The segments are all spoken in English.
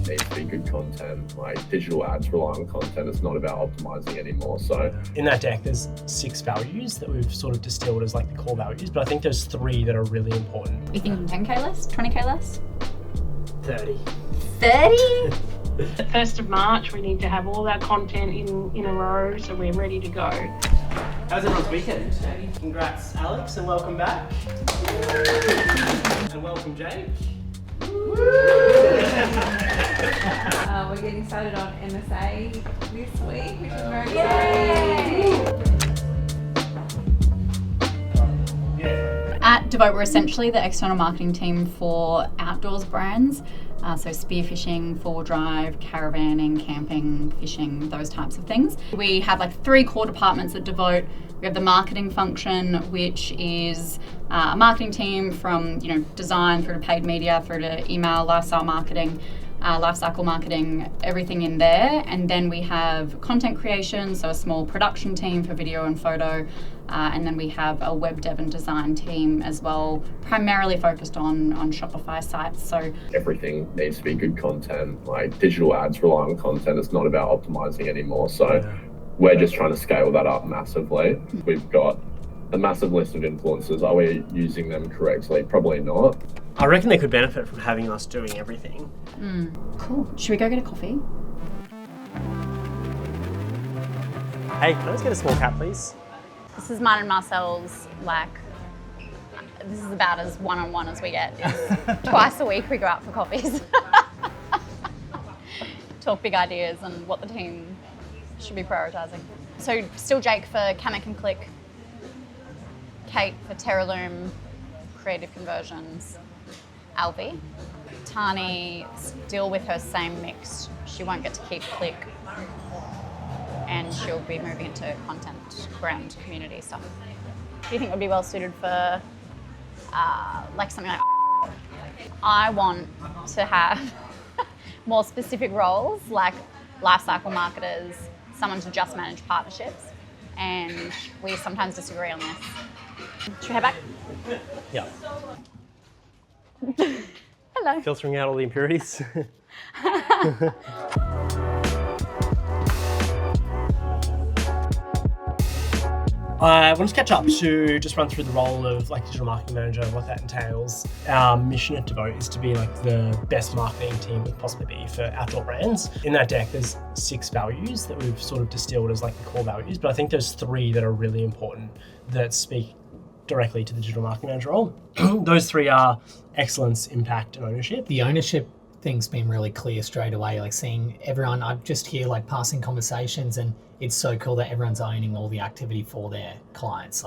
needs to be good content. Like digital ads rely on content. It's not about optimizing anymore. So in that deck, there's 6 values that we've sort of distilled as like the core values, but I think there's 3 that are really important. You thinking 10K less, 20K less? 30. 30? The 1st of March, we need to have all our content in a row, so we're ready to go. How's everyone's weekend? Congrats, Alex, and welcome back. And welcome, Jake. We're getting started on MSA this week, which is very exciting. At Devote, we're essentially the external marketing team for outdoors brands. So spearfishing, four-wheel drive, caravanning, camping, fishing, those types of things. We have like 3 core departments at Devote. We have the marketing function, which is a marketing team from design through to paid media, through to email, lifestyle marketing, lifecycle marketing, everything in there. And then we have content creation, so a small production team for video and photo. And then we have a web dev and design team as well, primarily focused on Shopify sites. So everything needs to be good content. Like digital ads rely on content. It's not about optimizing anymore. So we're just trying to scale that up massively. We've got a massive list of influencers. Are we using them correctly? Probably not. I reckon they could benefit from having us doing everything. Cool. Should we go get a coffee? Hey, can I just get a small cap, please? This is mine and Marcel's, this is about as one-on-one as we get. Twice a week we go out for coffees. Talk big ideas and what the team should be prioritising. So still Jake for Kamek and Click, Kate for Terraloom, Creative Conversions, Alvi. Tani still with her same mix. She won't get to keep Click. And she'll be moving into content, brand, community stuff. Do you think would be well suited for something like I want to have more specific roles like lifecycle marketers, someone to just manage partnerships, and we sometimes disagree on this. Should we head back? Yeah. Hello. Filtering out all the impurities. I want to catch up to just run through the role of digital marketing manager, what that entails. Our mission at Devote is to be the best marketing team we can possibly be for outdoor brands. In that deck, there's 6 values that we've sort of distilled as the core values, but I think there's 3 that are really important that speak directly to the digital marketing manager role. Those 3 are excellence, impact, and ownership. The ownership thing's been really clear straight away, seeing everyone, I just hear passing conversations, and it's so cool that everyone's owning all the activity for their clients.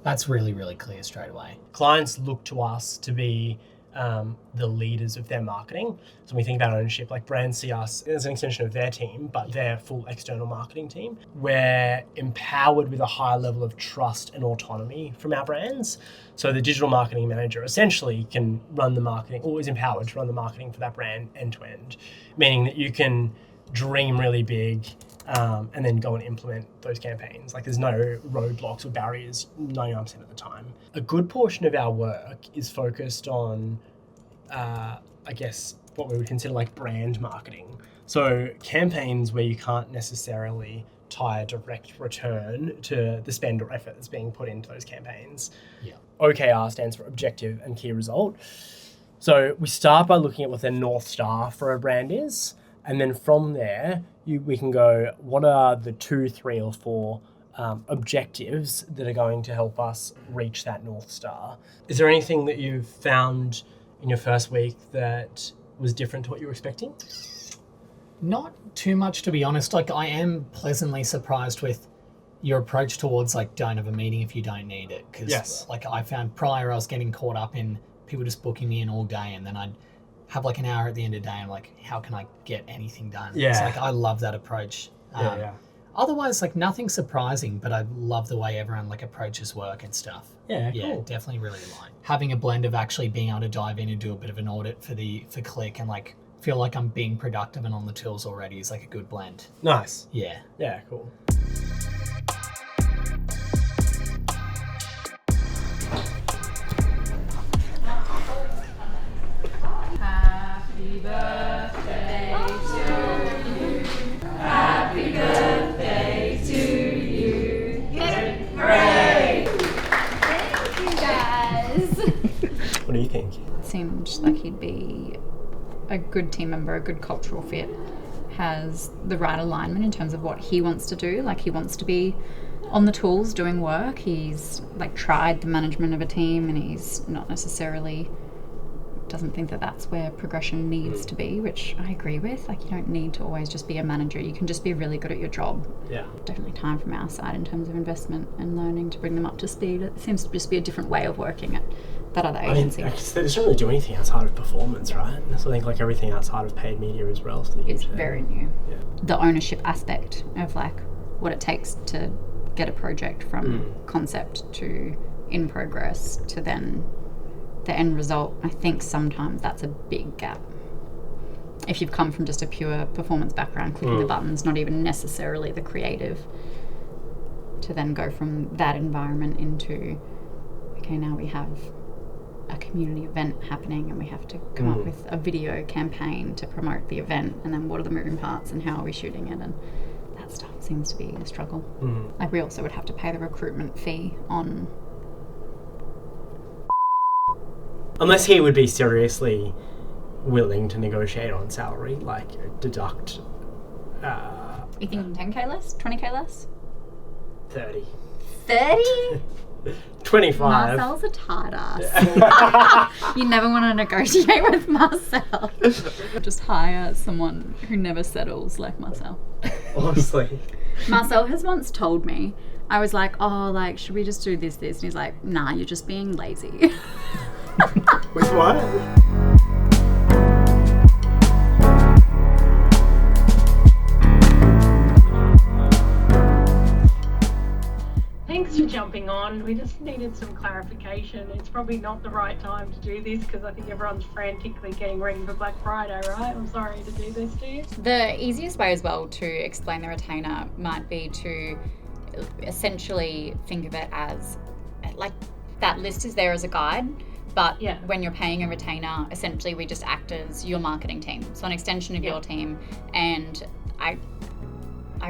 That's really, really clear straight away. Clients look to us to be the leaders of their marketing. So when we think about ownership, brands see us as an extension of their team, but their full external marketing team. We're empowered with a high level of trust and autonomy from our brands. So the digital marketing manager essentially can run the marketing, or is empowered to run the marketing for that brand end to end, meaning that you can dream really big and then go and implement those campaigns. There's no roadblocks or barriers 99% of the time. A good portion of our work is focused on, what we would consider brand marketing. So campaigns where you can't necessarily tie a direct return to the spend or effort that's being put into those campaigns. Yeah. OKR stands for objective and key result. So we start by looking at what their North Star for a brand is. And then from there, we can go, what are the 2, 3, or 4 objectives that are going to help us reach that North Star? Is there anything that you've found in your first week that was different to what you were expecting? Not too much, to be honest. I am pleasantly surprised with your approach towards don't have a meeting if you don't need it. Because I found prior I was getting caught up in people just booking me in all day, and then I'd have an hour at the end of the day. I'm how can I get anything done? Yeah. It's I love that approach. Otherwise, nothing surprising, but I love the way everyone approaches work and stuff. Yeah, yeah, cool. Definitely really like having a blend of actually being able to dive in and do a bit of an audit for Click, and feel like I'm being productive and on the tools already is a good blend. Nice. Yeah. Yeah, cool. Happy birthday a good team member, a good cultural fit, has the right alignment in terms of what he wants to do. Like, he wants to be on the tools doing work. He's like tried the management of a team, and he's not necessarily doesn't think that that's where progression needs to be, which I agree with. Like, you don't need to always just be a manager. You can just be really good at your job. Yeah. Definitely time from our side in terms of investment and learning to bring them up to speed. It seems to just be a different way of working at that other agency. I mean, they just don't really do anything outside of performance, right? So I think like everything outside of paid media is relatively new. It's very new. Yeah. The ownership aspect of like what it takes to get a project from concept to in progress to then the end result, I think sometimes that's a big gap. If you've come from just a pure performance background, clicking the buttons, not even necessarily the creative, to then go from that environment into, okay, now we have a community event happening and we have to come up with a video campaign to promote the event, and then what are the moving parts and how are we shooting it, and that stuff seems to be a struggle. Like, we also would have to pay the recruitment fee on... Unless he would be seriously willing to negotiate on salary, like deduct... You thinking 10k less? 20k less? 30. 30? 25. Marcel's a tight ass. You never want to negotiate with Marcel. Just hire someone who never settles like Marcel. Honestly. Marcel has once told me, I was like, oh, like, should we just do this? And he's like, nah, you're just being lazy. With what? Thanks for jumping on. We just needed some clarification. It's probably not the right time to do this because I think everyone's frantically getting ready for Black Friday, right? I'm sorry to do this to you. The easiest way as well to explain the retainer might be to essentially think of it as, like, that list is there as a guide. But when you're paying a retainer, essentially we just act as your marketing team. So an extension of your team. And I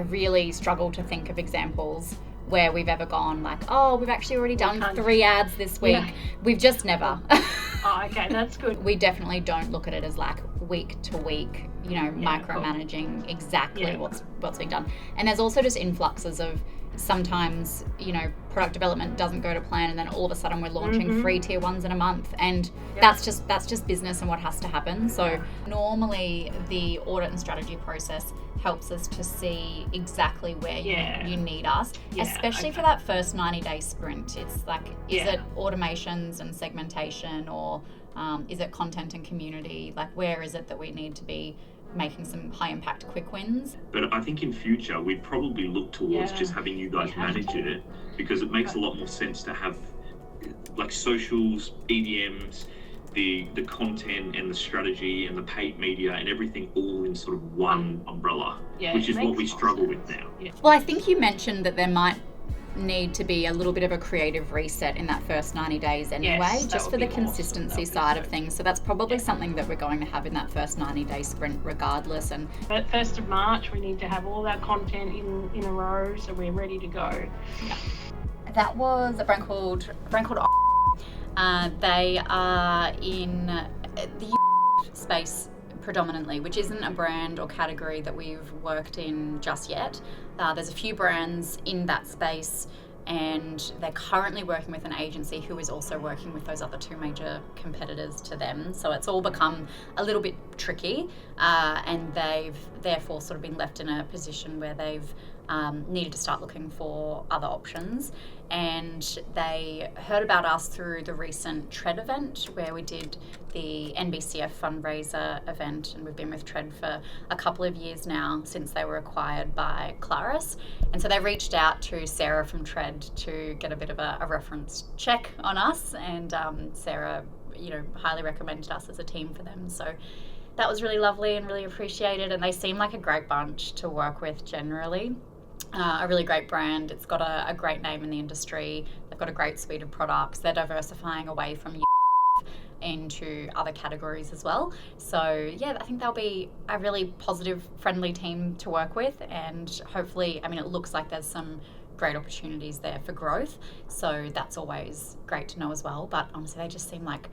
really struggle to think of examples where we've ever gone like, oh, we've actually already done 3 ads this week. Yeah. We've just never. Oh, okay, that's good. We definitely don't look at it as like week to week, you know, micromanaging exactly what's being done. And there's also just influxes of sometimes, you know, product development doesn't go to plan, and then all of a sudden we're launching 3 tier 1s in a month, and that's just business and what has to happen. So normally the audit and strategy process helps us to see exactly where you need us, especially for that first 90-day sprint. It's like, is it automations and segmentation, or is it content and community? Like, where is it that we need to be making some high impact quick wins? But I think in future we'd probably look towards just having you guys manage it, because it makes a lot more sense to have like socials, EDMs, the content and the strategy and the paid media and everything all in sort of one umbrella, which is what we struggle with now. Well, I think you mentioned that there might need to be a little bit of a creative reset in that first 90 days anyway, just for the consistency side of things. So that's probably something that we're going to have in that first 90-day sprint regardless. And at 1st of March, we need to have all that content in a row so we're ready to go. That was a brand called they are in the space predominantly, which isn't a brand or category that we've worked in just yet. There's a few brands in that space, and they're currently working with an agency who is also working with those other 2 major competitors to them. So it's all become a little bit tricky, and they've therefore sort of been left in a position where they've needed to start looking for other options. And they heard about us through the recent TRED event, where we did the NBCF fundraiser event, and we've been with TRED for a couple of years now, since they were acquired by Claris. And so they reached out to Sarah from TRED to get a bit of a reference check on us, and Sarah, you know, highly recommended us as a team for them. So that was really lovely and really appreciated, and they seem like a great bunch to work with generally. A really great brand. It's got a great name in the industry. They've got a great suite of products. They're diversifying away from into other categories as well. So yeah, I think they'll be a really positive, friendly team to work with, and hopefully, I mean, it looks like there's some great opportunities there for growth. So that's always great to know as well. But honestly, they just seem like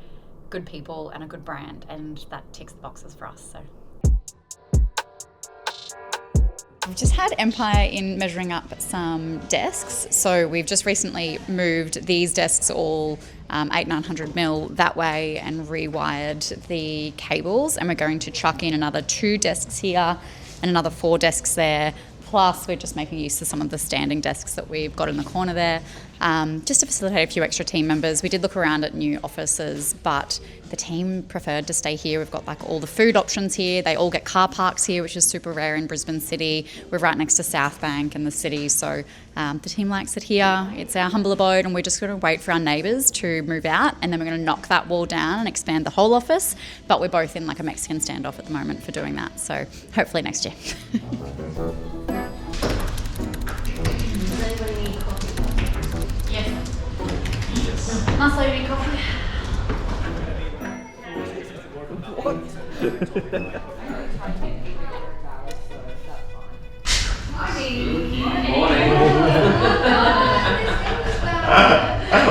good people and a good brand, and that ticks the boxes for us. So. We've just had Empire in measuring up some desks. So we've just recently moved these desks all 800-900 mil that way and rewired the cables, and we're going to chuck in another 2 desks here and another 4 desks there. Plus, we're just making use of some of the standing desks that we've got in the corner there, just to facilitate a few extra team members. We did look around at new offices, but the team preferred to stay here. We've got like all the food options here. They all get car parks here, which is super rare in Brisbane City. We're right next to South Bank and the city, so the team likes it here. It's our humble abode, and we're just going to wait for our neighbours to move out, and then we're going to knock that wall down and expand the whole office. But we're both in like a Mexican standoff at the moment for doing that, so hopefully next year. Nice lady coffee.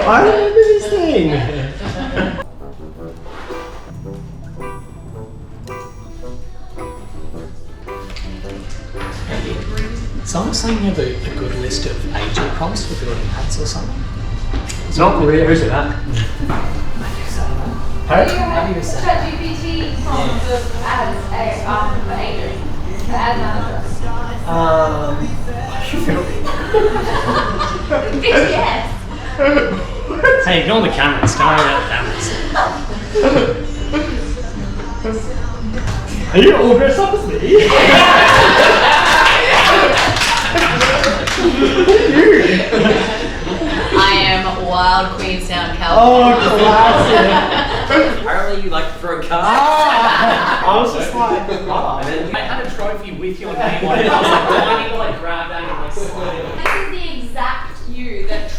I remember this thing. Someone saying you have a good list of agent prompts for building ads or something? Not really. Who's that? How do you say? ChatGPT prompts of ads for agents. For ad managers. BTS. Hey, ignore the cameras. Don't worry about the cameras. Are you all dressed up as me? I am Wild Queenstown, California. Oh, classic. Apparently you like to throw cards. I was just like, And then I had a trophy with your name on it. I was like, oh, I need to like grab that and like slide it. This is the exact you that